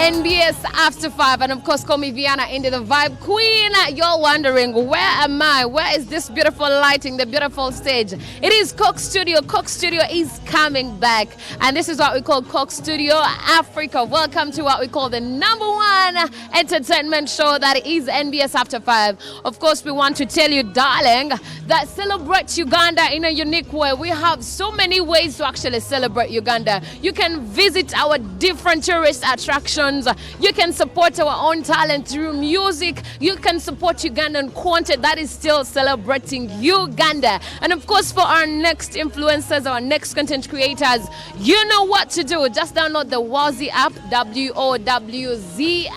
NBS After 5, and of course call me Viana into the Vibe Queen. You're wondering, where am I? Where is this beautiful lighting, the beautiful stage? It is Coke Studio. Coke Studio is coming back, and this is what we call Coke Studio Africa. Welcome to what we call the #1 entertainment show that is NBS After 5. Of course, we want to tell you, darling, that celebrate Uganda in a unique way. We have so many ways to actually celebrate Uganda. You can visit our different tourist attractions. You can support our own talent through music. You can support Ugandan content that is still celebrating Uganda. And of course, for our next influencers, our next content creators, you know what to do. Just download the Wowzi app, WOWZI.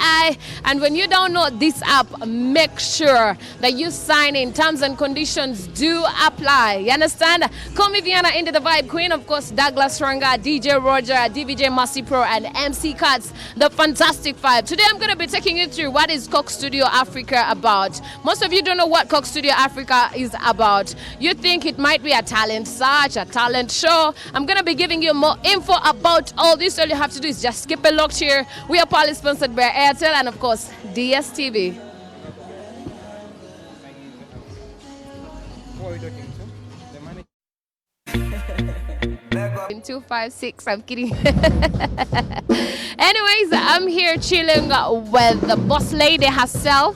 And when you download this app, make sure that you sign in. Terms and conditions do apply. You understand? Call me Viana into the Vibe Queen. Of course, Douglas Ranga, DJ Roger, DVJ Massey Pro, and MC Cuts, the Fantastic Five. Today I'm going to be taking you through what is Coke Studio Africa about. Most of you don't know what Coke Studio Africa is about. You think it might be a talent search, a talent show. I'm going to be giving you more info about all this. All you have to do is just keep it locked here. We are proudly sponsored by Airtel and of course DSTV. Who are you talking to? The manager. In 256, I'm kidding. Anyways, I'm here chilling with the boss lady herself,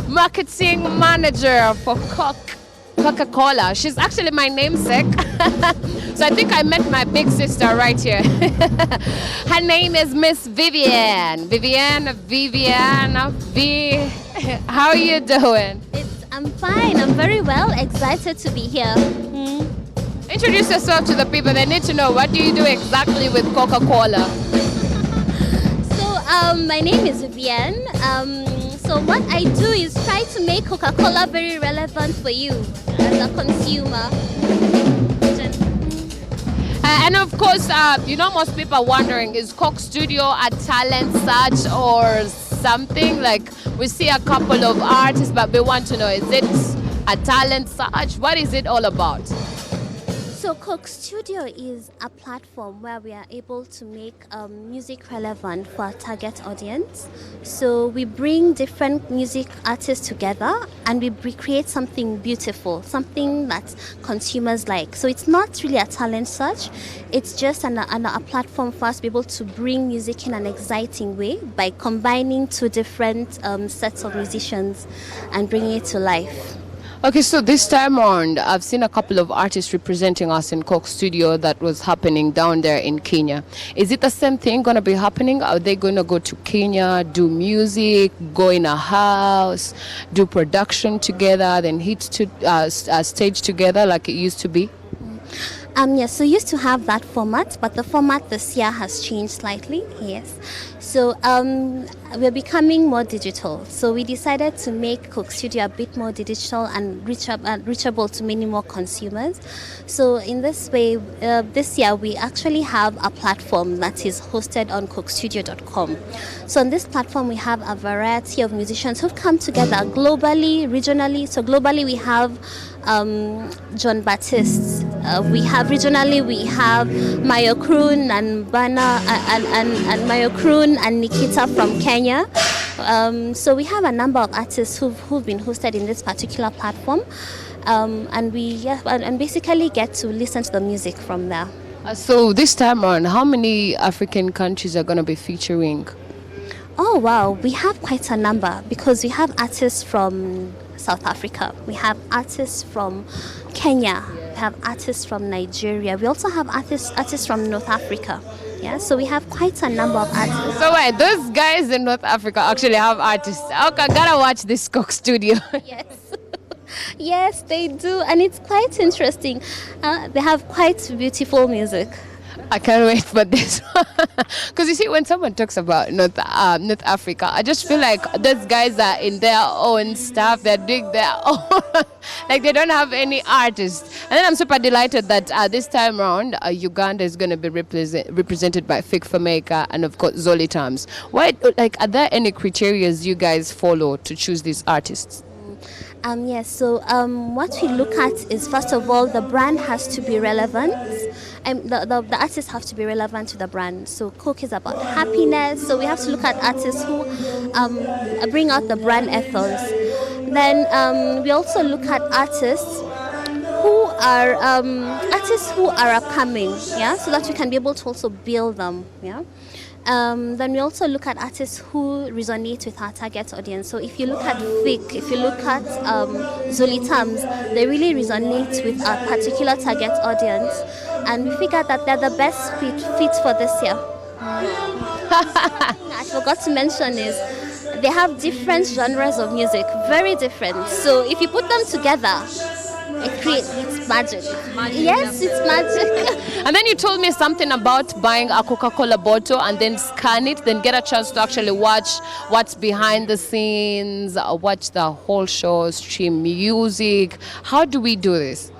marketing manager for Coca-Cola. She's actually my namesake. So I think I met my big sister right here. Her name is Miss Vivian. Vivian. How are you doing? I'm fine. I'm very well. Excited to be here. Introduce yourself to the people. They need to know, what do you do exactly with Coca-Cola? So my name is Vivian. So what I do is try to make Coca-Cola very relevant for you as a consumer. And of course, most people are wondering, is Coke Studio a talent search or something? Like, we see a couple of artists, but we want to know, is it a talent search? What is it all about? So Coke Studio is a platform where we are able to make music relevant for our target audience. So we bring different music artists together and we create something beautiful, something that consumers like. So it's not really a talent search, it's just a platform for us to be able to bring music in an exciting way by combining two different sets of musicians and bringing it to life. Okay, so this time around, I've seen a couple of artists representing us in Coke Studio that was happening down there in Kenya. Is it the same thing going to be happening? Are they going to go to Kenya, do music, go in a house, do production together, then hit to stage together like it used to be? Yes, so we used to have that format, but the format this year has changed slightly, yes. So we're becoming more digital. So we decided to make Coke Studio a bit more digital and reachable to many more consumers. So in this way, this year we actually have a platform that is hosted on cokestudio.com. So on this platform we have a variety of musicians who've come together globally, regionally. So globally we have John Baptiste. We have regionally we have Mayo Kroon and Bana and Mayo Kroon and Nikita from Kenya. So we have a number of artists who've been hosted in this particular platform, and we basically get to listen to the music from there. So this time on, how many African countries are going to be featuring? Oh wow, we have quite a number because we have artists from South Africa, we have artists from Kenya, we have artists from Nigeria, we also have artists from North Africa. Yeah, so we have quite a number of artists. So wait, those guys in North Africa actually have artists. Okay, I gotta watch this Coke Studio. Yes. Yes, they do, and it's quite interesting. They have quite beautiful music. I can't wait for this one. Because you see, when someone talks about North Africa, I just feel like those guys are in their own stuff, they're doing their own, like they don't have any artists. And then I'm super delighted that this time around, Uganda is going to be represented by Fik Fameka and of course Zoli Terms. Why, are there any criteria you guys follow to choose these artists? Yes, so what we look at is, first of all, the brand has to be relevant. the artists have to be relevant to the brand. So Coke is about happiness. So we have to look at artists who bring out the brand ethos. Then we also look at artists who are upcoming, yeah, so that we can be able to also build them, yeah. Then we also look at artists who resonate with our target audience. So if you look at Vic, if you look at Zuli Tams, they really resonate with our particular target audience, and we figured that they're the best fit for this year. I forgot to mention is they have different genres of music, very different. So if you put them together, it's magic. Yes, it's magic. And then you told me something about buying a Coca-Cola bottle and then scan it, then get a chance to actually watch what's behind the scenes, watch the whole show, stream music. How do we do this?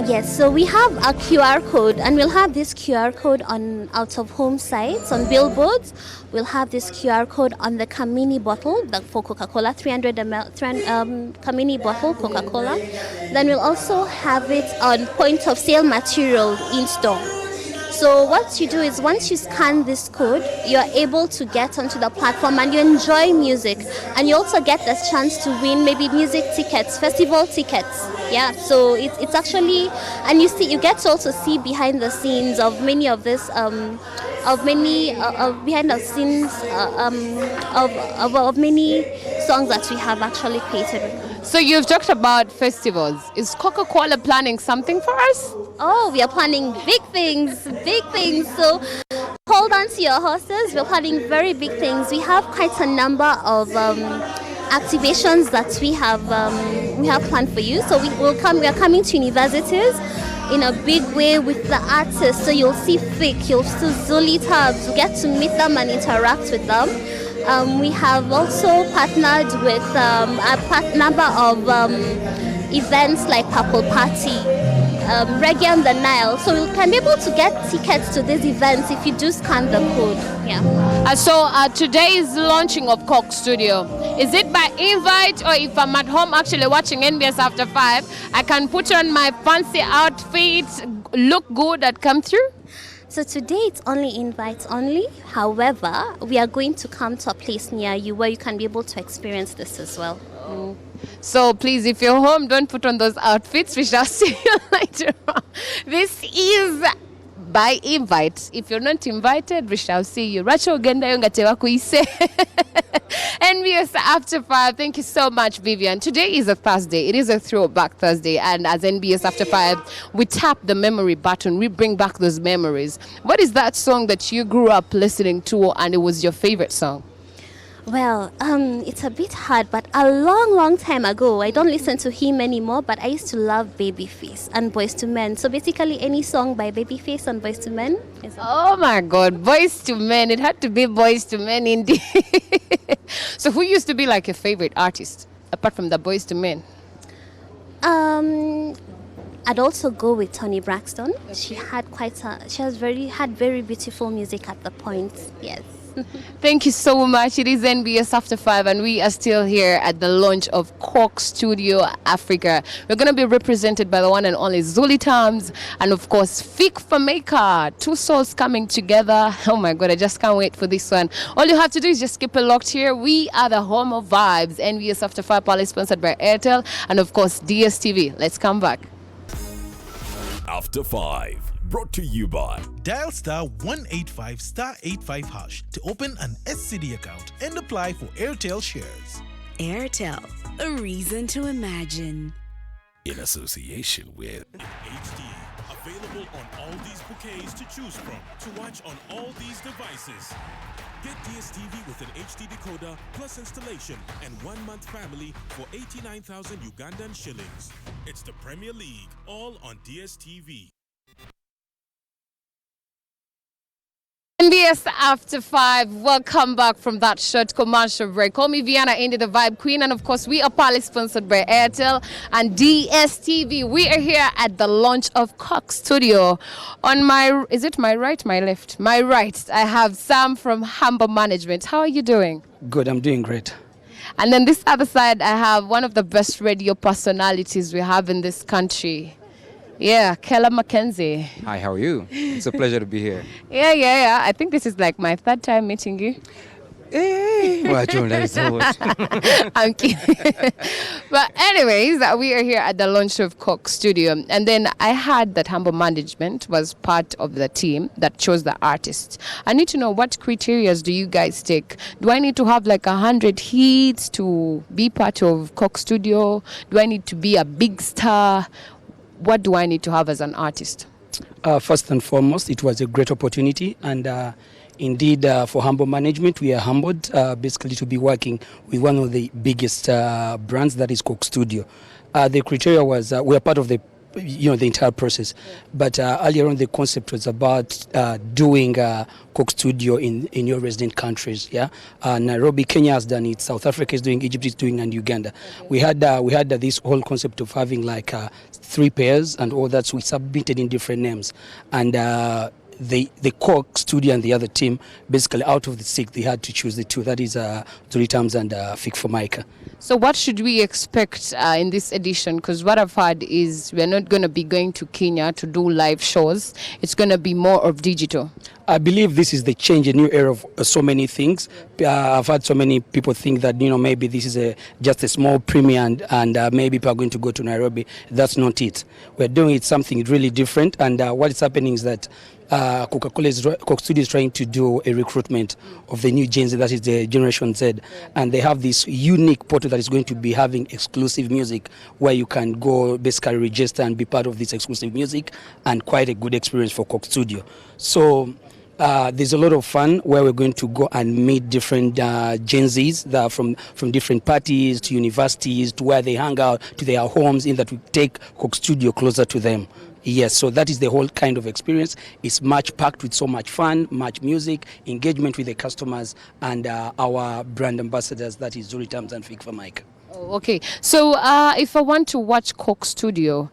Yes, so we have a QR code, and we'll have this QR code on out-of-home sites, on billboards. We'll have this QR code on the Kamini bottle for Coca-Cola, 300 ml Kamini bottle Coca-Cola. Then we'll also have it on point-of-sale material in store. So what you do is once you scan this code, you're able to get onto the platform and you enjoy music. And you also get the chance to win maybe music tickets, festival tickets. Yeah, so it's actually, and you get to also see behind the scenes of many of this, behind the scenes of many songs that we have actually created. So you've talked about festivals. Is Coca-Cola planning something for us? Oh, we are planning big things, big things. So hold on to your horses. We're planning very big things. We have quite a number of activations that we have planned for you. So we are coming to universities in a big way with the artists. So you'll see Fick, you'll see Zuli Tabs. You get to meet them and interact with them. We have also partnered with a number of events like Purple Party, Reggae on the Nile. So you can be able to get tickets to these events if you do scan the code. Yeah. So today's launching of Coke Studio, is it by invite, or if I'm at home actually watching NBS After 5, I can put on my fancy outfit, look good, and come through? So today it's only invites only. However, we are going to come to a place near you where you can be able to experience this as well. Oh. So please, if you're home, don't put on those outfits. We shall see you later on. This is by invite. If you're not invited, we shall see you. Racho Genda Yongatewa Kuise. NBS After 5. Thank you so much, Vivian. Today is a Thursday. It is a Throwback Thursday. And as NBS After 5, we tap the memory button. We bring back those memories. What is that song that you grew up listening to and it was your favorite song? Well, it's a bit hard, but a long time ago, I don't listen to him anymore, but I used to love Babyface and Boys to Men. So basically any song by Babyface and Boys to Men. Oh my God, Boys to Men. It had to be Boys to Men indeed. So who used to be like your favorite artist, apart from the Boys to Men? I'd also go with Toni Braxton. She had very beautiful music at the point. Yes. Thank you so much. It is NBS After 5 and we are still here at the launch of Coke Studio Africa. We're going to be represented by the one and only Zuli Tams and of course Fik Fameka. Two souls coming together. Oh my God, I just can't wait for this one. All you have to do is just keep it locked here. We are the home of vibes. NBS After 5 proudly sponsored by Airtel and of course DSTV. Let's come back. After 5. Brought to you by Dial star 185 star 85 hash to open an SCD account and apply for Airtel shares. Airtel, a reason to imagine. in association with HD. Available on all these bouquets to choose from. To watch on all these devices. Get DSTV with an HD decoder plus installation and 1 month family for 89,000 Ugandan shillings. It's the Premier League, all on DSTV. NBS After 5, welcome back from that short commercial break. Call me Vienna, Indy the Vibe Queen, and of course we are partly sponsored by Airtel and DSTV. We are here at the launch of Coke Studio. On my, is it my right, my left? My right, I have Sam from Humble Management. How are you doing? Good, I'm doing great. And then this other side, I have one of the best radio personalities we have in this country. Yeah, Kella Mackenzie. Hi, how are you? It's a pleasure to be here. Yeah. I think this is like my third time meeting you. Well, John, that is so much. I'm kidding. But anyways, we are here at the launch of Coke Studio. And then I heard that Humble Management was part of the team that chose the artist. I need to know, what criteria do you guys take? Do I need to have like 100 hits to be part of Coke Studio? Do I need to be a big star? What do I need to have as an artist? First and foremost, it was a great opportunity, and indeed, for Humble Management, we are humbled basically to be working with one of the biggest brands, that is Coke Studio. The criteria was we are part of the entire process, but earlier on the concept was about doing Coke Studio in your resident countries. Yeah, Nairobi, Kenya has done it. South Africa is doing. Egypt is doing, and Uganda. We had this whole concept of having like 3 pairs and all that. So we submitted in different names, and the Coke Studio and the other team, basically out of the 6, they had to choose the 2. That is Three Times and Fik for Micah. So what should we expect in this edition? Because what I've heard is we're not going to be going to Kenya to do live shows. It's going to be more of digital. I believe this is the change, a new era of so many things. I've had so many people think that maybe this is just a small premiere and maybe people are going to go to Nairobi. That's not it. We're doing it something really different, and what is happening is that Coke Studio is trying to do a recruitment of the new Gen Z, that is the Generation Z, and they have this unique portal that is going to be having exclusive music where you can go basically register and be part of this exclusive music, and quite a good experience for Coke Studio. So there's a lot of fun where we're going to go and meet different Gen Zs that are from different parties to universities to where they hang out to their homes, in that we take Coke Studio closer to them. Yes, so that is the whole kind of experience. It's much packed with so much fun, much music, engagement with the customers, and our brand ambassadors, that is Zuri Tams and Fik for Mike. Oh, okay. So if I want to watch Coke Studio,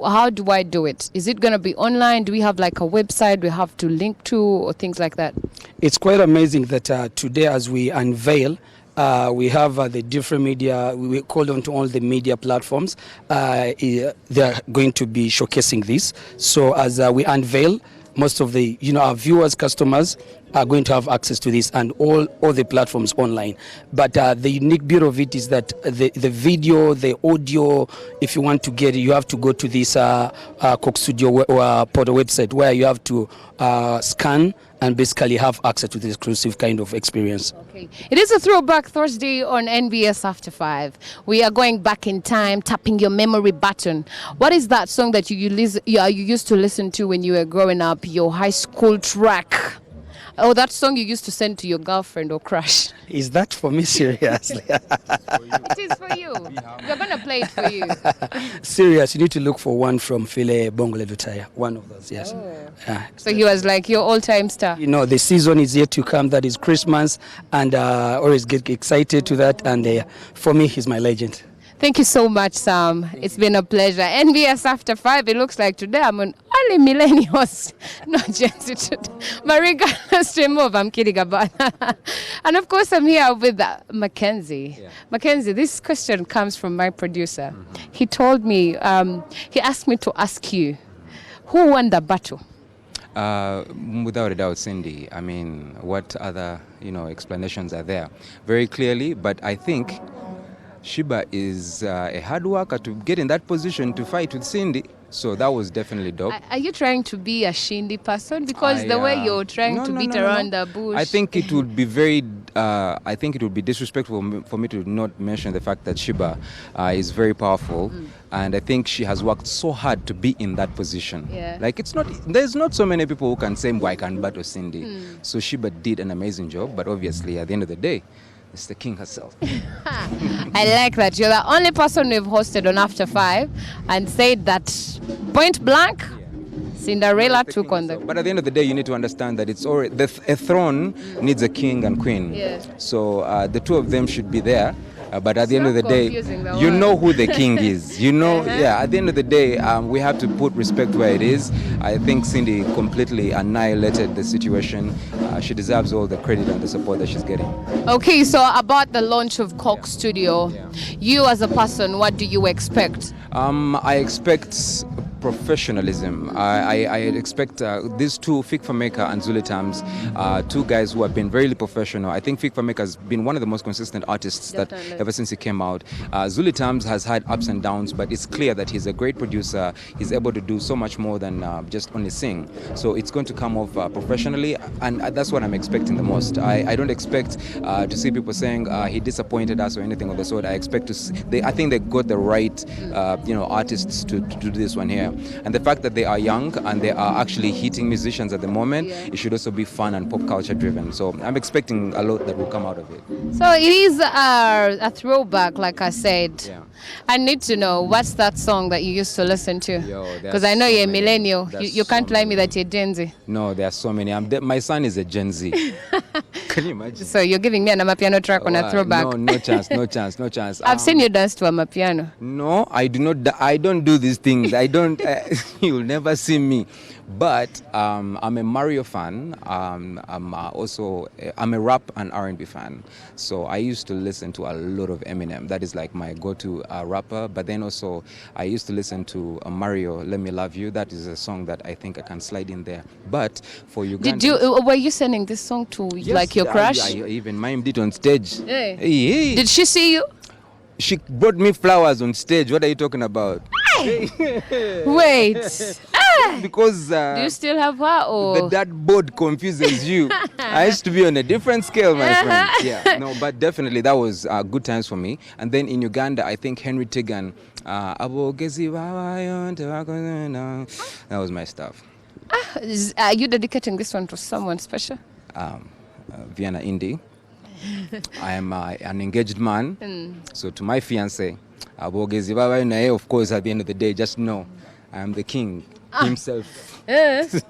how do I do it? Is it going to be online? Do we have like a website we have to link to, or things like that? It's quite amazing that today, as we unveil, we have the different media. We called on to all the media platforms. They are going to be showcasing this. So as we unveil, most of the our viewers, customers are going to have access to this, and all the platforms online. But the unique beauty of it is that the video, the audio, if you want to get it, you have to go to this Coke Studio portal website, where you have to scan and basically have access to the exclusive kind of experience. Okay. It is a Throwback Thursday on NBS After 5. We are going back in time, tapping your memory button. What is that song that you used to listen to when you were growing up, your high school track? Oh, that song you used to send to your girlfriend or crush. Is that for me, seriously? It is for you. We're going to play it for you. Serious, you need to look for one from File Bongole Lutaya. One of those, yes. Oh. So he was like your all-time star. The season is yet to come. That is Christmas, and always get excited to that. And for me, he's my legend. Thank you so much, Sam. It's been a pleasure. NBS After 5, it looks like today I'm on only millennials, not Gen Z. Marika, stream over. I'm kidding about that. And of course, I'm here with Mackenzie. Yeah. Mackenzie, this question comes from my producer. Mm-hmm. He told me, he asked me to ask you, who won the battle? Without a doubt, Cindy. I mean, what other explanations are there? Very clearly, but I think Shiba is a hard worker to get in that position to fight with Cindy. So that was definitely dope. Are you trying to be a Shindy person? Because the way you're trying to beat around the bush. I think it would be disrespectful for me to not mention the fact that Shiba is very powerful. And I think she has worked so hard to be in that position. Yeah. Like there's not so many people who can say, I can battle Cindy. So Shiba did an amazing job, but obviously at the end of the day, it's the king herself. I like that. You're the only person we've hosted on After 5 and said that point blank, Cinderella took on the... But at the end of the day, you need to understand that it's already a throne needs a king and queen. Yeah. So the two of them should be there. But at the end of the day, you know who the king is. At the end of the day, we have to put respect where it is. I think Cindy completely annihilated the situation. She deserves all the credit and the support that she's getting. Okay, so about the launch of Coke Studio, you as a person, what do you expect? I expect professionalism. I expect these two, Fikfa Maker and Zuli Tams, two guys who have been very professional. I think Fikfa Maker has been one of the most consistent artists that ever since he came out. Zuli Tams has had ups and downs, but it's clear that he's a great producer. He's able to do so much more than just only sing. So it's going to come off professionally, and that's what I'm expecting the most. I don't expect to see people saying he disappointed us or anything of the sort. I expect to see, I think they got the right artists to do this one here. And the fact that they are young and they are actually hitting musicians at the moment, it should also be fun and pop culture driven. So I'm expecting a lot that will come out of it. So it is a throwback, like I said. Yeah. I need to know, what's that song that you used to listen to? Because I know you're a millennial. You can't lie me that you're Gen Z. No, there are so many. My son is a Gen Z. Can you imagine? So you're giving me an Amapiano track on a throwback? No chance. I've seen you dance to Amapiano. No, I do not. I don't do these things. I don't. You'll never see me. But I'm a Mario fan. I'm a rap and R&B fan. So I used to listen to a lot of Eminem. That is like my go-to rapper. But then also I used to listen to Mario, Let Me Love You. That is a song that I think I can slide in there. But for Uganda, were you sending this song to like your crush? I even mimed it on stage. Hey. Hey. Did she see you? She brought me flowers on stage. What are you talking about? Wait. Because do you still have her, or that board confuses you? I used to be on a different scale, my friend. Yeah, no, but definitely that was good times for me. And then in Uganda, I think Henry Tegan, that was my stuff. Are you dedicating this one to someone special? Vienna Indy. I am an engaged man, so to my fiancé, of course, at the end of the day, just know I am the king himself. Of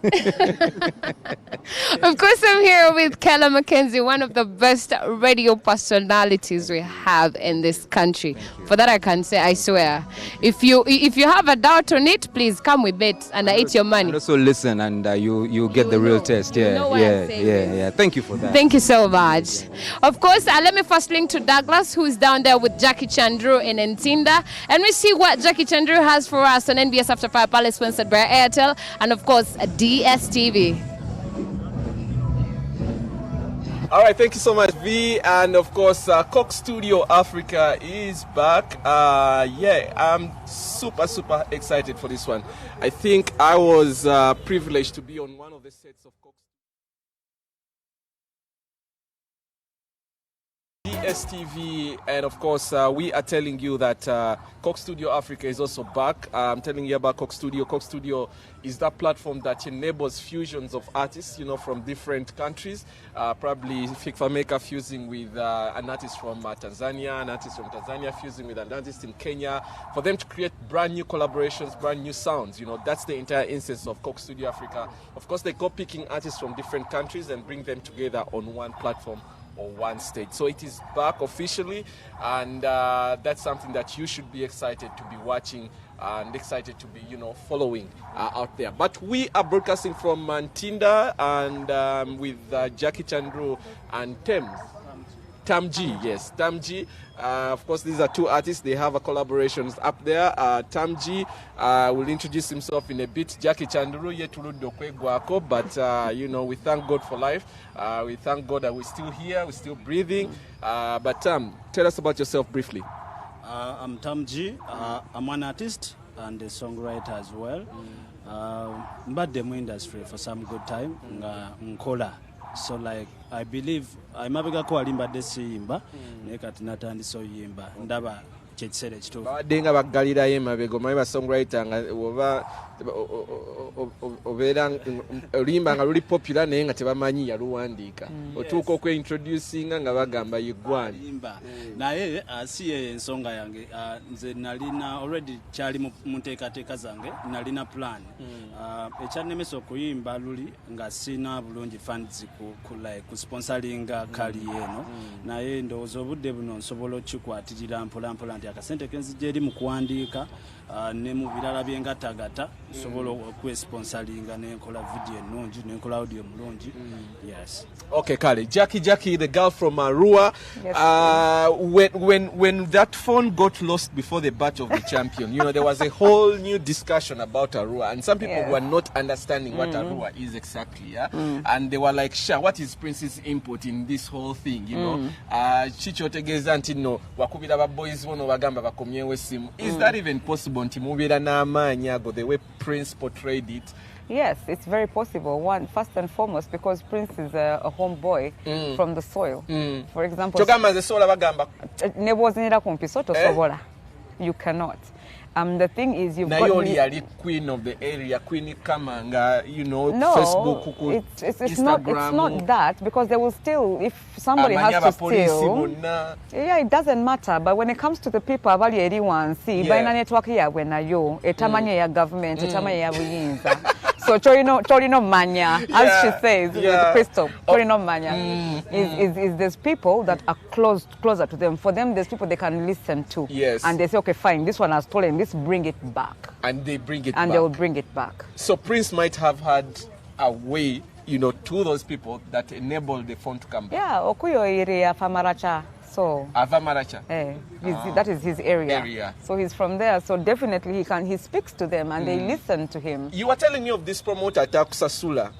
course, I'm here with Kella Mackenzie, one of the best radio personalities we have in this country. For that I can say, I swear. If you have a doubt on it, please come with it and I eat your money. And also listen, and you get the real test. Yeah. Thank you for that. Thank you so much. Of course, let me first link to Douglas, who's down there with Jackie Chandru in Ntinda, and we see what Jackie Chandru has for us on NBS After 5 Palace, sponsored by Airtel, and of course, DSTV. All right, thank you so much, V. And of course, Cox Studio Africa is back. I'm super excited for this one. I think I was privileged to be on one of the sets of Cox DSTV, and of course we are telling you that Cox Studio Africa is also back. I'm telling you about Cox Studio. Cox Studio is that platform that enables fusions of artists, from different countries. Probably Fikfa Maker fusing with an artist from Tanzania, an artist from Tanzania fusing with an artist in Kenya, for them to create brand new collaborations, brand new sounds. That's the entire essence of Cox Studio Africa. Of course, they go picking artists from different countries and bring them together on one platform or one stage. So it is back officially, and that's something that you should be excited to be watching and excited to be, following out there. But we are broadcasting from Ntinda and with Jackie Chandru and Tamji, yes, Tamji. Of course, these are two artists. They have a collaboration up there. Tamji will introduce himself in a bit. Jackie Chandru but we thank God for life. We thank God that we're still here, we're still breathing. But tell us about yourself briefly. I'm Tamji. I'm an artist and a songwriter as well. But the industry for some good time. Nkola. So I believe I'm a ko alimba desiyimba nekati natandisa oyimba ndaba kyekisere kituufu badenga bagalira yema bego mai ba songwriter nga oba obera olimba nga luli popular naye nga tebamanyi yaluwandiika otuuka introducing nga bagamba yegwani naye asiye ensonga yange nze nalina already kyali mu nteekateeka zange nalina plan ekyannemesa okuyimba luli nga sina bulungi funds ku sponsoringa kali eno naye ndowooza obudde buno nsobola okikwatirira mpolampola nti akasente kenzija eri mu kuwandiika ne mu birala byengatagata nsobola okwesponsoringa nenkola video ennungi nenkola audio mulungi. Yes. Okay, Kale. Jackie, the girl from Arua. Yes, when that phone got lost before the batch of the champion, there was a whole new discussion about Arua, and some people were not understanding what Arua is exactly. And they were like, "Sure, what is Prince's input in this whole thing?" Chicho tegeza nti no wakubira ba boys bono bagamba bakomyewe simu. Is that even possible? Nti mubira na amanya go the way Prince portrayed it? Yes, it's very possible. One, first and foremost, because Prince is a homeboy from the soil. For example, you cannot. The thing is, you've got queen of the area, Queen Kamanga, no, Facebook, it's not that, because they will still, if somebody has to steal, it doesn't matter. But when it comes to the people, about everyone, see, by the network here, when you, etamanya government, etamanya buyinza. So Torino Mania, as she says, with Crystal, Torino Mania is there's people that are closer to them. For them, there's people they can listen to. Yes. And they say, okay, fine, this one has stolen, let's bring it back. And they bring it back. And they will bring it back. So Prince might have had a way, to those people that enable the phone to come back. Yeah, Okuyo area Famaracha. So Avamaracha. That is his area. So he's from there. So definitely he speaks to them and they listen to him. You were telling me of this promoter Takusasula.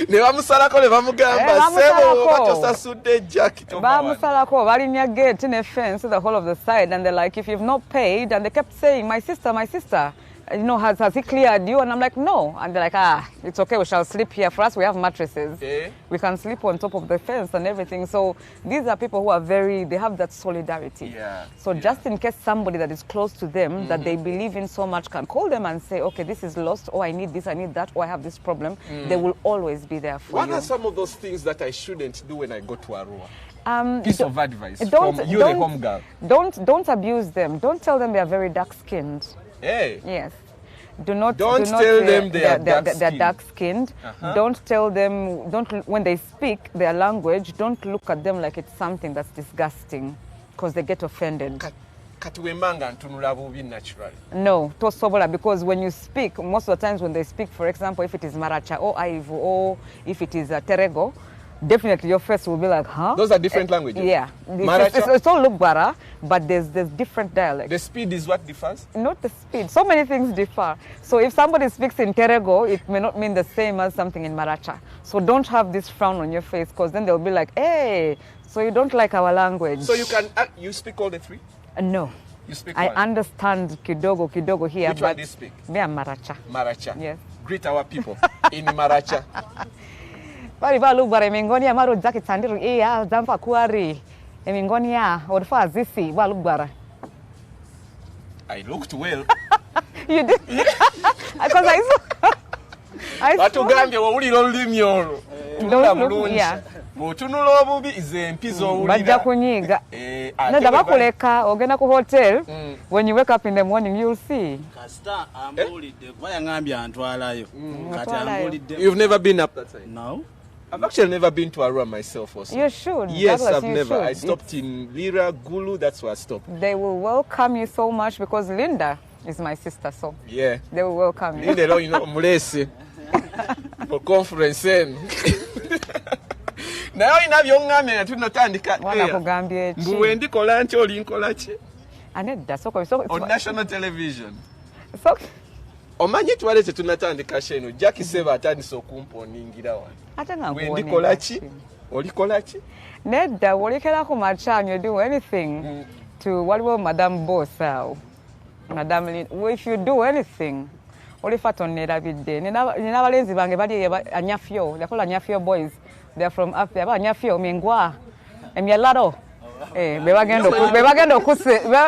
Nevamusalako nevamugamba sebo katosasude jacket. Vamusalako valimya gate in a fence the whole of the side, and they're like, if you've not paid, and they kept saying, my sister, has he cleared you? And I'm like, no. And they're like, it's okay, we shall sleep here. For us, we have mattresses. We can sleep on top of the fence and everything. So these are people who are they have that solidarity. So just in case somebody that is close to them, that they believe in so much, can call them and say, okay, this is lost, or I need this, I need that, or I have this problem, they will always be there for you. What are some of those things that I shouldn't do when I go to Arua? Piece of advice from you, the home girl. Don't abuse them. Don't tell them they are very dark-skinned. Yes. Don't tell them they are dark-skinned. Don't tell them, when they speak their language, don't look at them like it's something that's disgusting, because they get offended. No, tosobola, because when you speak, most of the times when they speak, for example, if it is Maracha or Aivu or if it is Terego, definitely your face will be like, huh? Those are different languages? Yeah. It's all Lugbara, but there's different dialects. The speed is what differs? Not the speed. So many things differ. So if somebody speaks in Terego, it may not mean the same as something in Maracha. So don't have this frown on your face, because then they'll be like, hey, so you don't like our language. So you speak all the three? No. You speak I one? understand kidogo here. Which one do you speak? Me and Maracha. Maracha? Yes. Greet our people in Maracha. Bari balubara emingonia maro zaki tandiru zampa kuari emingonia orfa zisi balubara. I looked well. You did? Because I saw. Batugambye wawulira olulimi olwo. Yeah. Bw'otunula obubi ize empizo owulira. Bajja kunyiga. Nada bakuleka ogenda ku hotel. When you wake up in the morning, you'll see. Kasita ambulidde bayangambye antwalayo. Kati ambulidde. You've never been up that side? No. I've actually never been to Arua myself also. You should. Yes, Douglas, I've never. should. I stopped in Lira, Gulu, that's where I stopped. They will welcome you so much, because Linda is my sister, so yeah, they will welcome you. Linda, mulesi for conference en. Nayo inabyongame tunatandika. Wanakugambye chi. Mbuwe ndikola nti oli nkola ki? Anedda so on national television. So Omanyi twalete tunatandika sheno Jackie Seba atandise okumponingira wano. Ate nga ngwe ndikola ki? Olikola ki? Nedda wolikera ku machanyo, you do anything to waliwo Madam Boss awo. Madam, if you do anything, olifato nerabidde. Nina balenzi bange bali anyafyo, yakola anyafyo boys. They are from up there. Anyafyo mingwa. Emyalaro. Bebagenda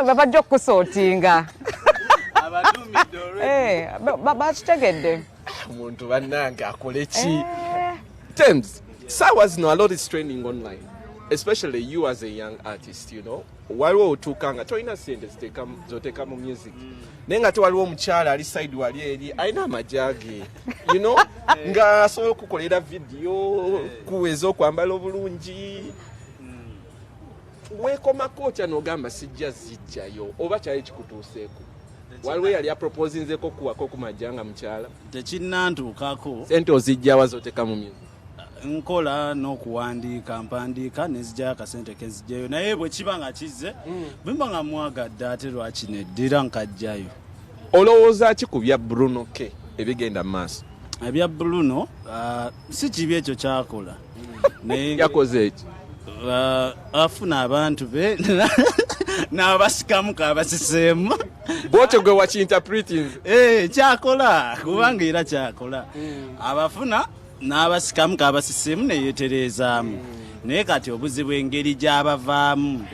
babajja okusotinga. Bakitegedde. Omuntu bannange akole ki? Thames, Sawas know a lot is trending online, especially you as a young artist, waliwo otuukanga tolina sente zoteka mu music naye nga tewaliwo omukyala ali side wali eri alina amajage nga asobola okukolera video kuweza okwambala obulungi mwekomako otya n'ogamba sijja zijjayo oba kyali kikutuuseeko? waliwo yali aproposinzeko kuwako ku majanga mukyala tekinnantuukako sente ozijja wazoteka mu music nkola n'okuwandiika mpandiika nezijjayo akasente kezijjayo naye bwe kiba nga kizze bwemba nga mwagadde ate lwaki neddira nkajjayo. olowooza ki ku bya Bruno K ebigenda mu maaso? Ebya Bruno si kibi ekyo kyakola yakoze eki afuna abantu be n'abasikamu kabasiseemu bwotyo gwe wakiinterpreting kyakola kubanga era kyakola abafuna n'abasikamu kabasiseemu neyeeterezaamu naye kati obuzibu engeri gy'abavaamu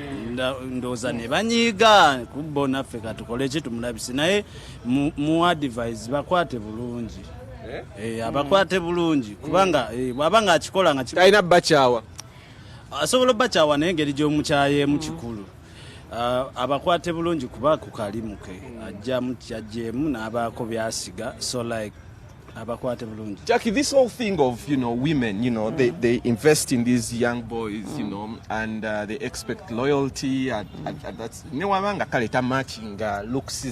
ndowooza ne banyiiga kubbo naffe katukole ki tumulabise naye mu advise bakwate bulungi abakwate bulungi kubanga bw'aba nga akikola nga talina bakyawa asobola obbakyawa naye engeri gy'omukyayeemu kikulu abakwate bulungi kuba ku kalimu ke ajjeemu n'abaako byasiga so like abakwate bulungi. Jackie, this whole thing of women, they invest in these young boys, and they expect loyalty and that's newamanga kaleta matching looks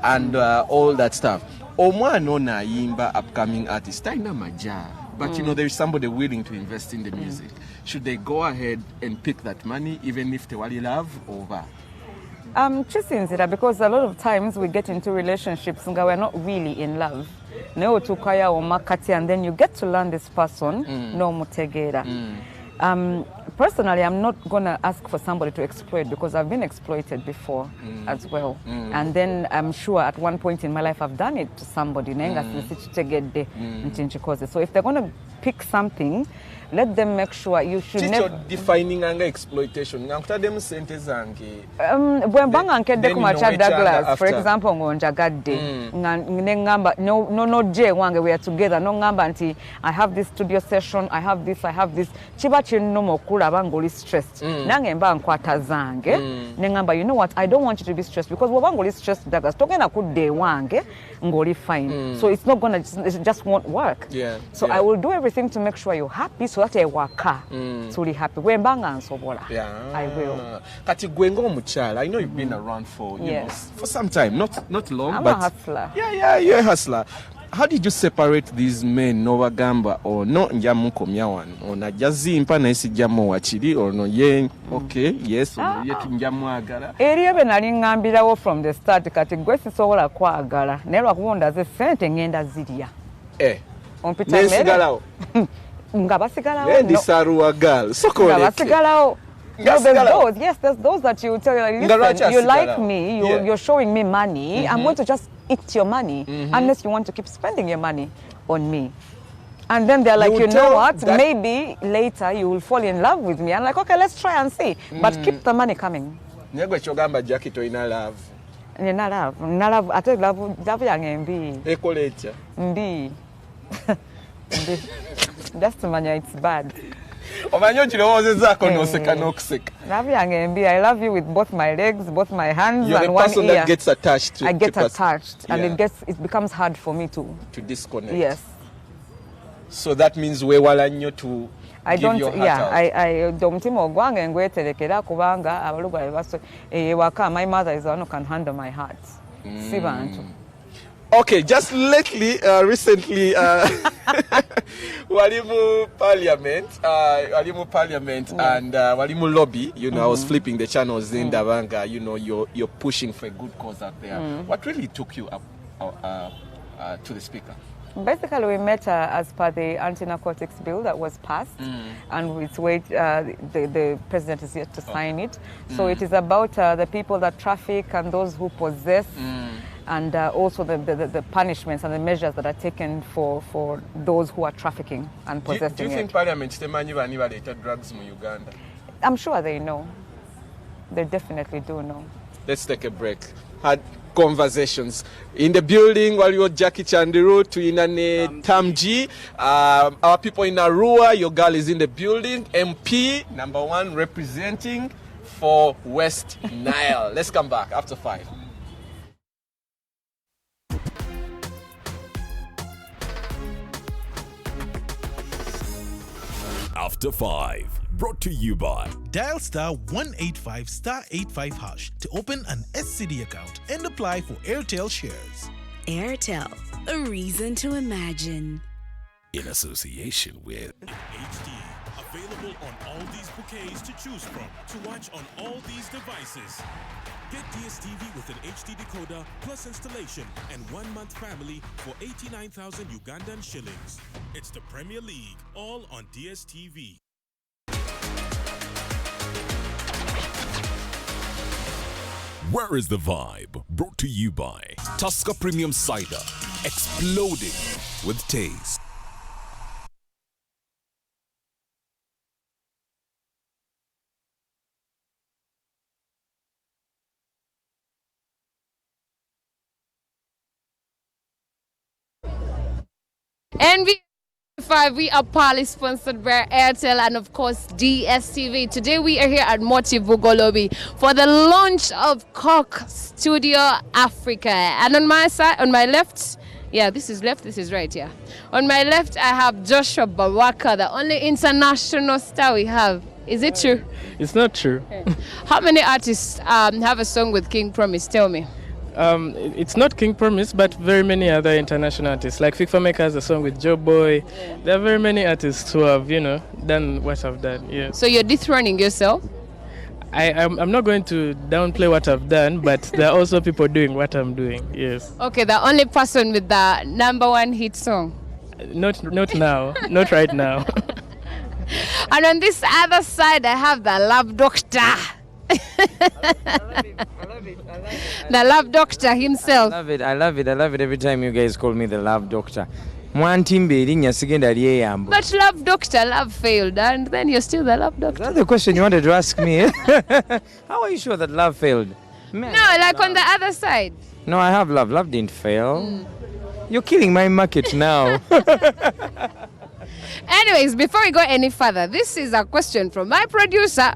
and all that stuff. Omwana ono ayimba upcoming artist taina maja, but there is somebody willing to invest in the music. Should they go ahead and pick that money even if they wali love over? Chisinzira, because a lot of times we get into relationships and we're not really in love. No tukaya or makati, and then you get to learn this person, no mutegera. Personally, I'm not gonna ask for somebody to exploit because I've been exploited before as well. And then I'm sure at one point in my life I've done it to somebody. So if they're gonna pick something, let them make sure you should never defining anger exploitation. Them sente zange. When banga nkede ku Macha Douglas, for example, ngonjagadde ngamba no je wange we are together no ngamba nti I have this studio session, I have this. Chiba chinno mokula bangoli stressed. Nange mba nkwata zange ngamba you know what, I don't want you to be stressed because we bangoli stressed Douglas togena ku de wange ngoli fine. So it's not gonna it just won't work. So I will do everything to make sure you're happy. So that I waka tuli happy wembanga nsobola. I will. Kati gwengo omukyala, I know you've been around for for some time, not long. I'm but a hustler. Yeah, you're a hustler. How did you separate these men no bagamba or no njamu komyawan or na jazimpa na isi jamu wachiri or no ye okay yes or ye tunjamu agala eri ebe nali ngambirawo from the start kati gwe sisobola kwagala naye kubonda ze sente ngenda zirya ompita mere nesigalawo nga basigalawo ndi saruwa gal sokole nga basigalawo. There's those that you tell you, like, listen, you like me, you're showing me money, I'm going to just eat your money unless you want to keep spending your money on me. And then they're like, you know what, maybe later you will fall in love with me. I'm like, okay, let's try and see. But keep the money coming. Nyegwe chogamba Jackie to ina love. Nina love, ate love yange mbi. Ekolecha. Mbi. Just to manya, it's bad. Omanyochirowozezako noseka nokuseka. Love yange mbi. I love you with both my legs, both my hands, You're and the one person ear. that gets attached to. I get attached, and it becomes hard for me to disconnect. Yes. So that means we wala nnyo to I give don't. your heart out. I omutima ogwange ngweterekera kubanga abaluga baso waka. My mother is the one who can handle my heart. Si bantu. Okay, just lately, recently, walimu parliament, and walimu lobby. I was flipping the channels in Davanga. You're pushing for a good cause out there. What really took you up to the speaker? Basically, we met as per the anti-narcotics bill that was passed, and we wait. The president is yet to sign it. So it is about the people that traffic and those who possess. And also the punishments and the measures that are taken for those who are trafficking and possessing Do you think Parliament temanyi bani baleta drugs mu Uganda? I'm sure they know. They definitely do know. Let's take a break. Had conversations in the building. Waliwo Jackie Chandiru, tuinane Tamji. Our people in Arua, your girl is in the building. MP #1 representing for West Nile. Let's come back after 5. After 5. Brought to you by Dial star 185 star 85 hash to open an SCD account and apply for Airtel shares. Airtel, a reason to imagine. in association with HD. Available on all these bouquets to choose from. To watch on all these devices. Get DSTV with an HD decoder plus installation and 1 month family for 89,000 Ugandan shillings. It's the Premier League, all on DSTV. Where is the Vibe? Brought to you by Tusker Premium Cider. Exploding with taste. NV5, we are partly sponsored by Airtel and of course DSTV. Today we are here at Moti Bugolobi for the launch of Coke Studio Africa. And on my side, on my left, yeah, this is left, this is right, yeah. On my left, I have Joshua Bawaka, the only international star we have. Is it true? It's not true. How many artists have a song with King Promise? Tell me. It's not King Promise, but very many other international artists. Like FIFA Maker has a song with Joe Boy. Yeah. There are very many artists who have, done what I've done. Yeah. So you're dethroning yourself? I'm not going to downplay what I've done, but there are also people doing what I'm doing. Yes. Okay, the only person with the #1 hit song. Not now. Not right now. And on this other side, I have the Love Doctor. The Love Doctor himself. I love it every time you guys call me the Love Doctor. But Love Doctor, love failed, and then you're still the Love Doctor. That's the question you wanted to ask me. How are you sure that love failed? Man, no, like on the other side. No, I have love. Love didn't fail. You're killing my market now. Anyways, before we go any further, this is a question from my producer.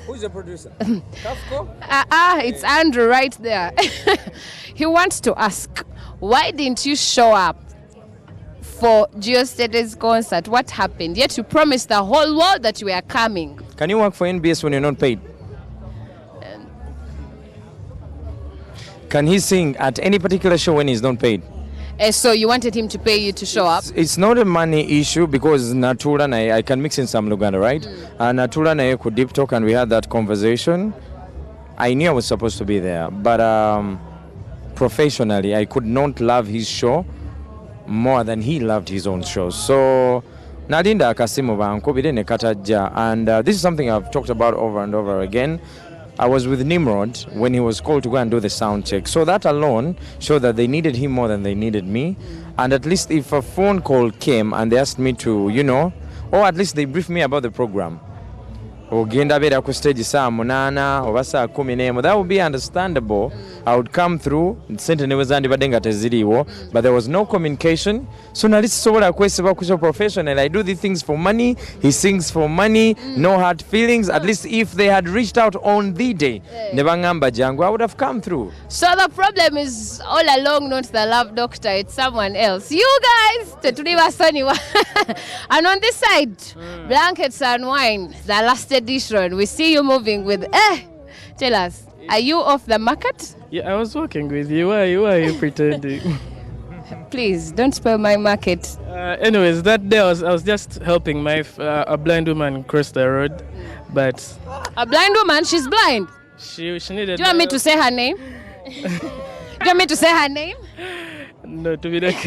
Who's the producer? It's Andrew right there. He wants to ask, why didn't you show up for Geostate's concert? What happened? Yet you promised the whole world that you were coming. Can you work for NBS when you're not paid? Can he sing at any particular show when he's not paid? So you wanted him to pay you to show up? It's not a money issue because Natura and I can mix in some Luganda, right? And Natura and I could deep talk and we had that conversation. I knew I was supposed to be there, but professionally I could not love his show more than he loved his own show. So Nadinda Akasimu Bankobide Nekataja, and this is something I've talked about over and over again. I was with Nimrod when he was called to go and do the sound check. So that alone showed that they needed him more than they needed me. And at least if a phone call came and they asked me to, or at least they briefed me about the program. That would be understandable. I would come through, but there was no communication. So now this is what I question about professional. I do these things for money, he sings for money, no hard feelings. At least if they had reached out on the day, I would have come through. So the problem is all along not the Love Doctor, it's someone else. You guys, and on this side, blankets and wine, the last edition. We see you moving with, tell us, are you off the market? Yeah, I was working with you. Why are you pretending? Please, don't spoil my market. Anyways, that day I was just helping a blind woman cross the road, but... A blind woman? She's blind? She needed... Do you want me to say her name? Do you want me to say her name? No, to be like...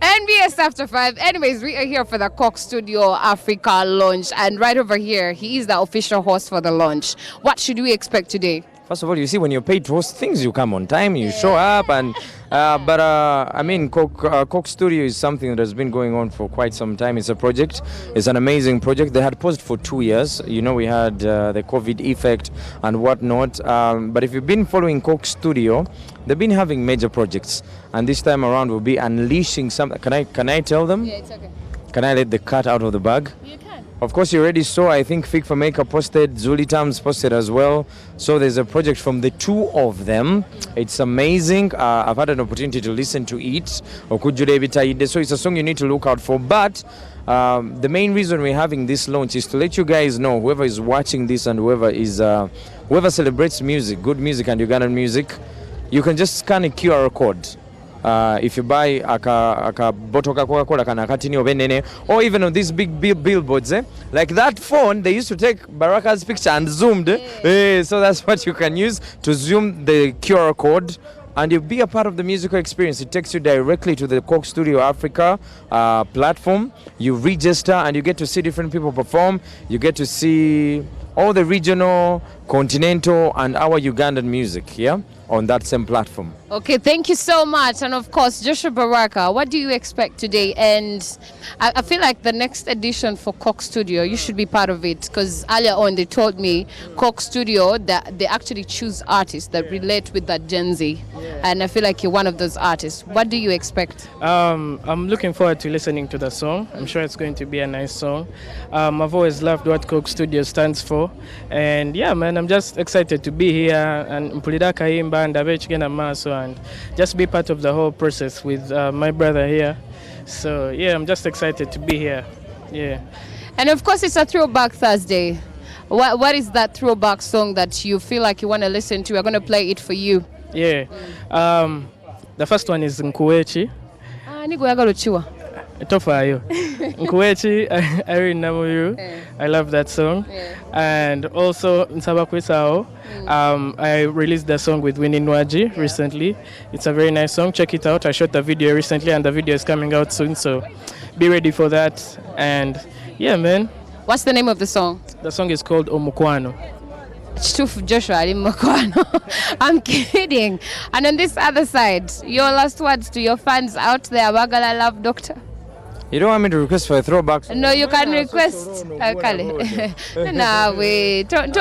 NBS After 5. Anyways, we are here for the Coke Studio Africa launch, and right over here, he is the official host for the launch. What should we expect today? First of all, you see, when you're paid to host things, you come on time, you show up, and Coke Studio is something that has been going on for quite some time. It's a project. It's an amazing project. They had paused for 2 years. We had the COVID effect and whatnot. But if you've been following Coke Studio, they've been having major projects, and this time around we'll be unleashing some. Can I tell them? Yeah, it's okay. Can I let the cat out of the bag? You can. Of course, you already saw, I think Fig for Maker posted, Zuli Tams posted as well. So there's a project from the two of them. It's amazing. I've had an opportunity to listen to it. So it's a song you need to look out for. But the main reason we're having this launch is to let you guys know, whoever is watching this and whoever celebrates music, good music and Ugandan music, you can just scan a QR code. If you buy a bottle of Coca-Cola or even on these big billboards, like that phone, they used to take Baraka's picture and zoomed. So that's what you can use to zoom the QR code. And you'll be a part of the musical experience. It takes you directly to the Coke Studio Africa platform. You register and you get to see different people perform. You get to see all the regional, continental, and our Ugandan music here on that same platform. Okay, thank you so much. And of course, Joshua Baraka, what do you expect today? And I feel like the next edition for Coke Studio, you should be part of it, because earlier on they told me Coke Studio, that they actually choose artists that relate with that Gen Z. And I feel like you're one of those artists. What do you expect? I'm looking forward to listening to the song. I'm sure it's going to be a nice song. I've always loved what Coke Studio stands for. And yeah, man, I'm just excited to be here and Mpulidaka Imba and Abechigena Maso and just be part of the whole process with my brother here. So yeah, I'm just excited to be here. Yeah. And of course, it's a Throwback Thursday. What is that throwback song that you feel like you want to listen to? We're going to play it for you. Yeah. The first one is Nkuwechi. Tofayo. Nkuwechi, I really know you. I love that song. And also Nsaba Kwisao. I released the song with Winnie Nwaji recently. It's a very nice song. Check it out. I shot the video recently and the video is coming out soon. So be ready for that. And yeah, man. What's the name of the song? The song is called Omukwano. Joshua, I'm kidding. And on this other side, your last words to your fans out there, Wagala Love Doctor. You don't want me to request for a throwback song? No, you can request. No, wait. It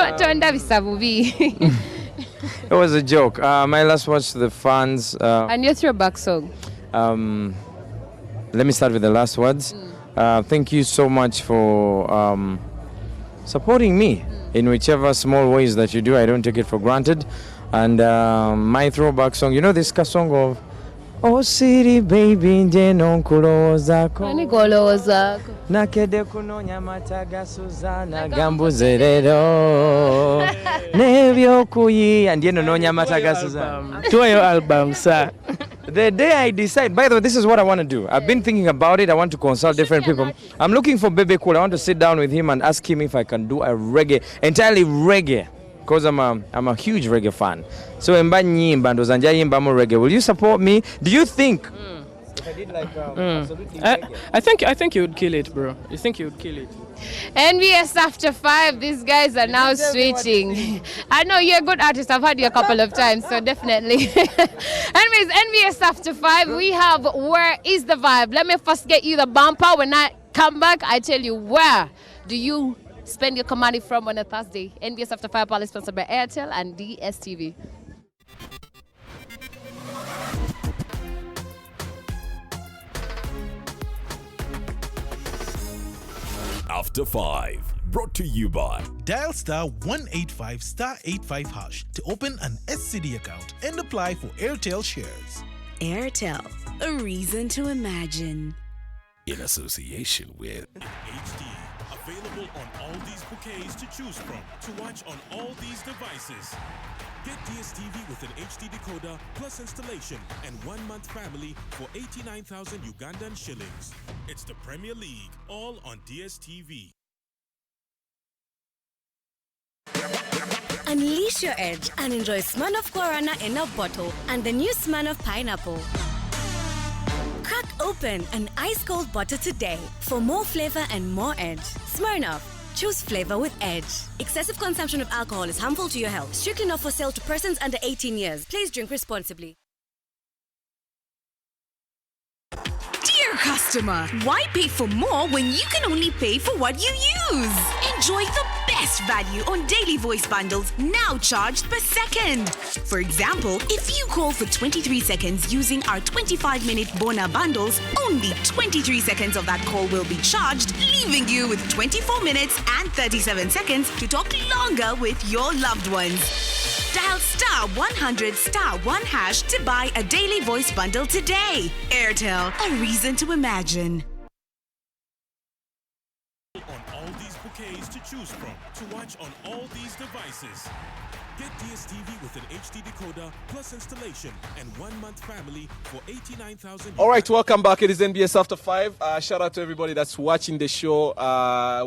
was a joke. My last words to the fans. And your throwback song? Let me start with the last words. Thank you so much for supporting me in whichever small ways that you do. I don't take it for granted. And my throwback song, you know this song of Oh city baby nje nonkulowozako nakede kunonya mataga Suzana gambuze lero nebyokuyi and yeno nonya mataga Suzana to your album sir. The day I decide, by the way, this is what I want to do. I've been thinking about it. I want to consult different people. I'm looking for Bebe Cool. I want to sit down with him and ask him if I can do a reggae, entirely reggae. Because I'm a huge reggae fan. So reggae. Will you support me? Do you think if I did like I think you would kill it, bro. You think you would kill it? NVS After 5, these guys are now switching. I know you're a good artist. I've heard you a couple of times, so definitely. Anyways, NVS After 5, we have Where is the Vibe? Let me first get you the bumper. When I come back, I tell you where do you spend your commodity from on a Thursday. NBS After 5 Palace, sponsored by Airtel and DSTV. After 5, brought to you by Dial star 185 star 85 hash to open an SCD account and apply for Airtel shares. Airtel, a reason to imagine. in association with HD. Available on all these bouquets to choose from. To watch on all these devices. Get DSTV with an HD decoder plus installation and 1 month family for 89,000 Ugandan shillings. It's the Premier League, all on DSTV. Unleash your edge and enjoy Smirnoff Guarana in a bottle and the new Smirnoff Pineapple. Crack open an ice-cold bottle today for more flavor and more edge. Smirnoff. Choose flavor with edge. Excessive consumption of alcohol is harmful to your health. Strictly not for sale to persons under 18 years. Please drink responsibly. Dear customer. customer. Why pay for more when you can only pay for what you use? Enjoy the best value on daily voice bundles now charged per second. For example, if you call for 23 seconds using our 25-minute Bona bundles, only 23 seconds of that call will be charged, leaving you with 24 minutes and 37 seconds to talk longer with your loved ones. Dial *100*1# to buy a daily voice bundle today. Airtel, a reason to imagine. On all these bouquets to choose from, to watch on all these devices. Get DSTV with an HD decoder plus installation and 1 month family for 89,000. All right, welcome back. It is NBS After 5. Shout out to everybody that's watching the show.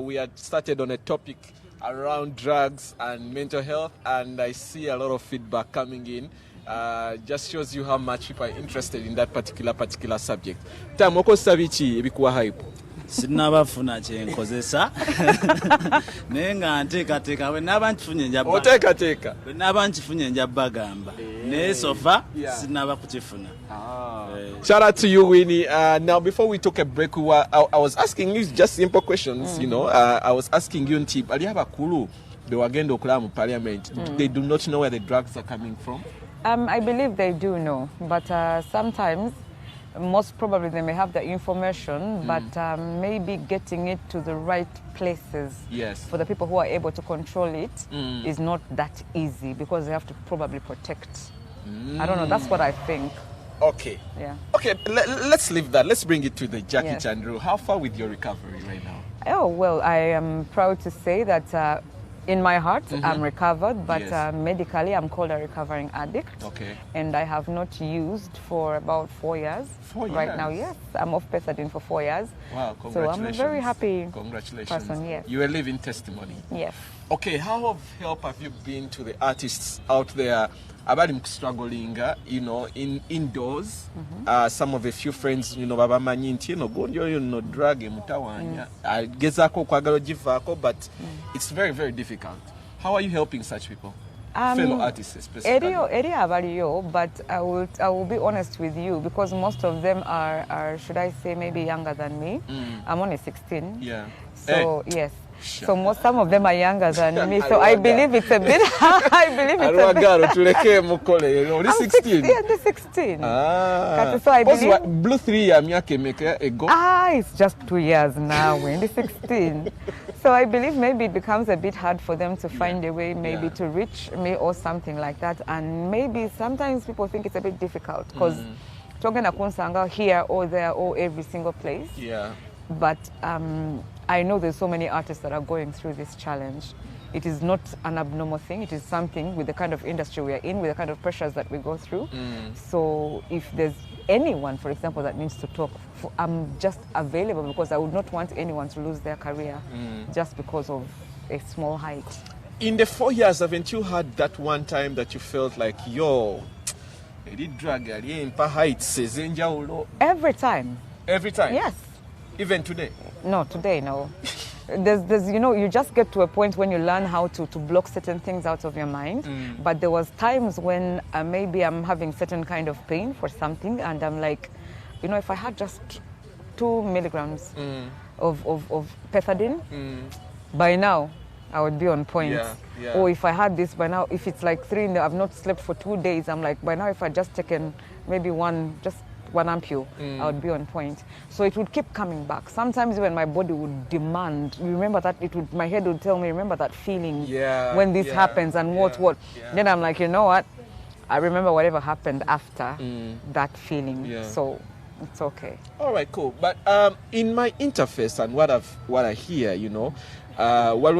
We had started on a topic around drugs and mental health, and I see a lot of feedback coming in. Just shows you how much people are interested in that particular subject. Tam, okosa biki ebikuwa hype? Sinabafuna kyenkozesa naye nga nteekateeka bwe naba nkifunye nja bwe naba nkifunye nja bagamba naye sofa sinaba kukifuna. Shout out to you, Winnie. Now, before we took a break, I was asking you just simple questions. You know, I was asking you, Ntib, aliyaba kulu bewagenda okulaba mu parliament. They do not know where the drugs are coming from. I believe they do know, but sometimes, most probably they may have the information, but maybe getting it to the right places for the people who are able to control it is not that easy because they have to probably protect. I don't know, that's what I think. Okay. Yeah. Okay, let's leave that. Let's bring it to the Jackie Chandru. How far with your recovery right now? Oh, well, I am proud to say that in my heart, I'm recovered, but medically, I'm called a recovering addict. Okay. And I have not used for about 4 years. 4 years? Right now, yes. I'm off pethidine for 4 years. Wow, congratulations. So I'm a very happy person, yes. You're a living testimony. Yes. Okay, how of help have you been to the artists out there about him struggling, you know, indoors? Some of a few friends, you know, baba manyinti, you know, go you know, drug mutawanya. Gezako kwagalo jivako, but it's very, very difficult. How are you helping such people? Fellow artists, especially. But I will be honest with you because most of them are should I say, maybe younger than me. I'm only 16. Yeah. So yes. So some of them are younger than me. So I believe it's a bit. I believe it's a bit. Only 16. Yeah, the 16. So I believe. Blue 3 ago. It's just 2 years now. We're in the 16. So I believe maybe it becomes a bit hard for them to find a way, maybe to reach me or something like that. And maybe sometimes people think it's a bit difficult because talking about here or there or every single place. Yeah. But I know there's so many artists that are going through this challenge. It is not an abnormal thing. It is something with the kind of industry we are in, with the kind of pressures that we go through. So if there's anyone, for example, that needs to talk, I'm just available because I would not want anyone to lose their career just because of a small height. In the 4 years, haven't you had that one time that you felt like, yo, every time. Every time? Yes. Even today? No, today, no. There's, you know, you just get to a point when you learn how to block certain things out of your mind. But there was times when maybe I'm having certain kind of pain for something and I'm like, you know, if I had just 2 milligrams of pethidine, by now I would be on point. Yeah. Or if I had this by now, if it's like 3 I've not slept for 2 days, I'm like, by now if I just taken maybe one ampule, I would be on point. So it would keep coming back. Sometimes when my body would demand, remember that my head would tell me, remember that feeling when this happens and what. Then I'm like, you know what? I remember whatever happened after that feeling. So it's okay. All right, cool. But in my interface and what I hear, you know, but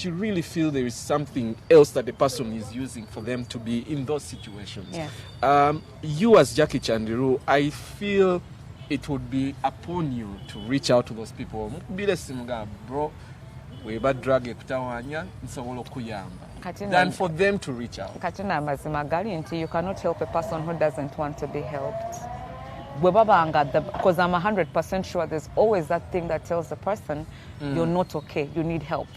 you really feel there is something else that the person is using for them to be in those situations. You as Jackie Chandru, I feel it would be upon you to reach out to those people. Bro, we bad drug than for them to reach out. You cannot help a person who doesn't want to be helped. Because I'm 100% sure there's always that thing that tells the person you're not okay, you need help.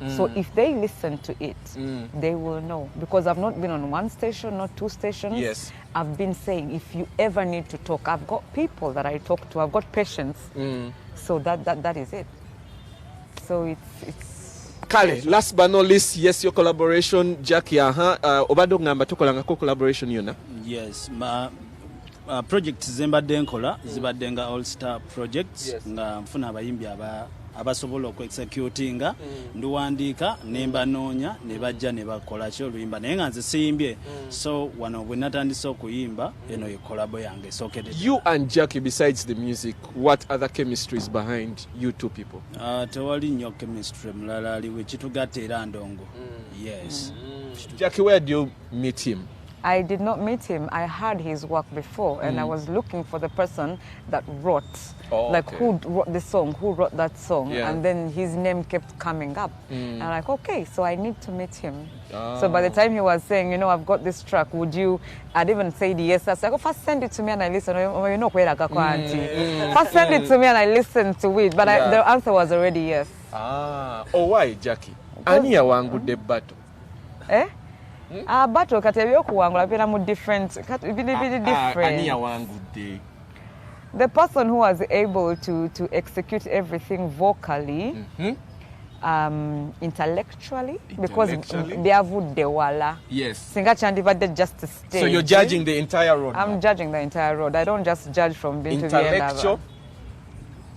So if they listen to it, they will know. Because I've not been on one station, not two stations. Yes. I've been saying, if you ever need to talk, I've got people that I talk to, I've got patience. So that is it. So it's Kale, last but not least, yes, your collaboration, Jackie, obado ngamba tukolanga collaboration yona? Yes, project zembadde nkola zibadde nga all star projects nga mfuna abayimbi abasobola okweexecutinga nduwandiika nemba noonya ne bajja ne bakola kyo oluyimba naye nga nze siyimbye so wano bwe natandise okuyimba eno ye kolabo yange esookedde. You and Jackie, besides the music, what other chemistries behind you two people? Tewali nnyo chemistry mulala aliwe kitugatta era ndongo. Yes. Jackie, where do you meet him? I did not meet him. I heard his work before, and I was looking for the person that wrote, who wrote the song, who wrote that song, and then his name kept coming up. And I'm like, okay, so I need to meet him. So by the time he was saying, you know, I've got this track, would you? I'd even said yes. I said, oh, first send it to me and I listen. You know, first send it to me and I listen to it. But the answer was already yes. Why, Jackie? Ani ya wangu de bato? Bato kati ebyokuwangula bira mu different Ani ya wangu de. The person who was able to execute everything vocally, intellectually, because byavudde yes. Singa chandibadde just a stage. So you're judging the entire road? I'm judging the entire road. I don't just judge from being to the end. Intellectual,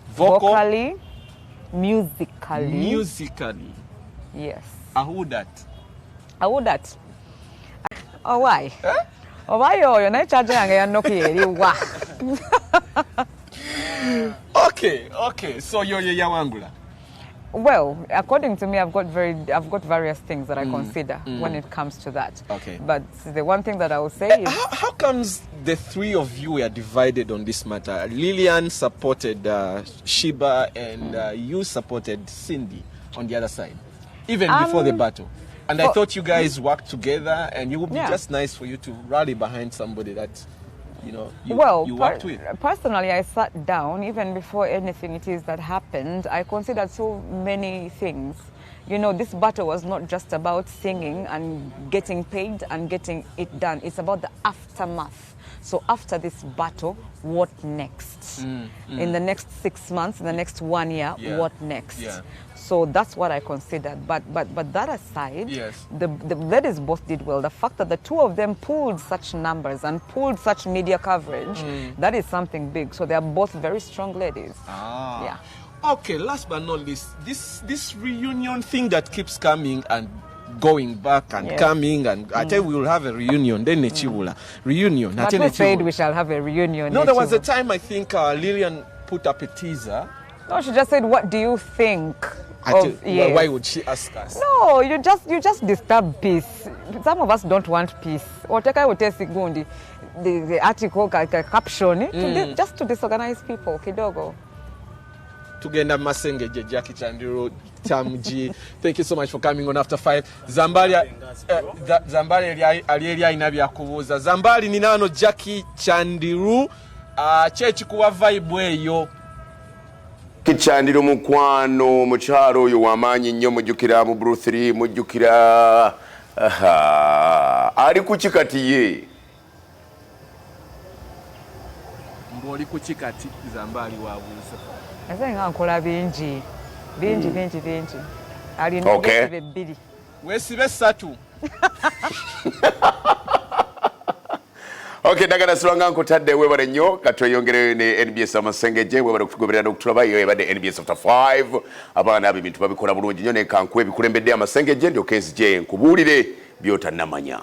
vocally, musically. Musically. Yes. Who that? Who that? Oh, why? Oh, why you're not charging and you're Okay. So you're Yawangula. Well, according to me, I've got various things that I consider when it comes to that. Okay. But the one thing that I will say is, how comes the three of you were divided on this matter? Lillian supported Shiba, and you supported Cindy on the other side, even before the battle. And I thought you guys worked together, and it would be just nice for you to rally behind somebody that, you know, you worked with. Personally, I sat down, even before anything it is that happened, I considered so many things. You know, this battle was not just about singing and getting paid and getting it done. It's about the aftermath. So after this battle, what next? In the next 6 months, in the next 1 year, what next? So that's what I considered. But that aside, the ladies both did well. The fact that the two of them pulled such numbers and pulled such media coverage, that is something big. So they are both very strong ladies. Yeah. Okay, last but not least, this reunion thing that keeps coming and going back and coming, and I tell you we will have a reunion, then Nechibula. Reunion. But who said we shall have a reunion? No, there was a time I think Lillian put up a teaser. No, she just said, what do you think? Why would she ask us? No, you just disturb peace. Some of us don't want peace. Or take the article caption just to disorganize people. Kidogo. Tugenda Masengeje, Jackie Chandiru, Tamji. Thank you so much for coming on After 5. Zambali alielia inabia kubuza. Zambali ninano Jackie Chandiru. Chechi kuwa vibe yo. Kichandiro mukwano mucharo yo wamanyi nnyo mujukira mu Bruce Lee mujukira ali kuchikatiye mboli kuchikati Zambali wabuza azenga nkola bingi ali okay. Bbiri wesibe 3 Okay, dagana sulanga nkutadde webale nnyo katweyongere ne NBS Amasengeje webale kugoberera okutulaba yo ebadde NBS After 5 abaana ab'ebintu babikola bulungi nnyo ne kankuwe bikulembedde Amasengeje ndio kezi je nkubuulire byota namanya.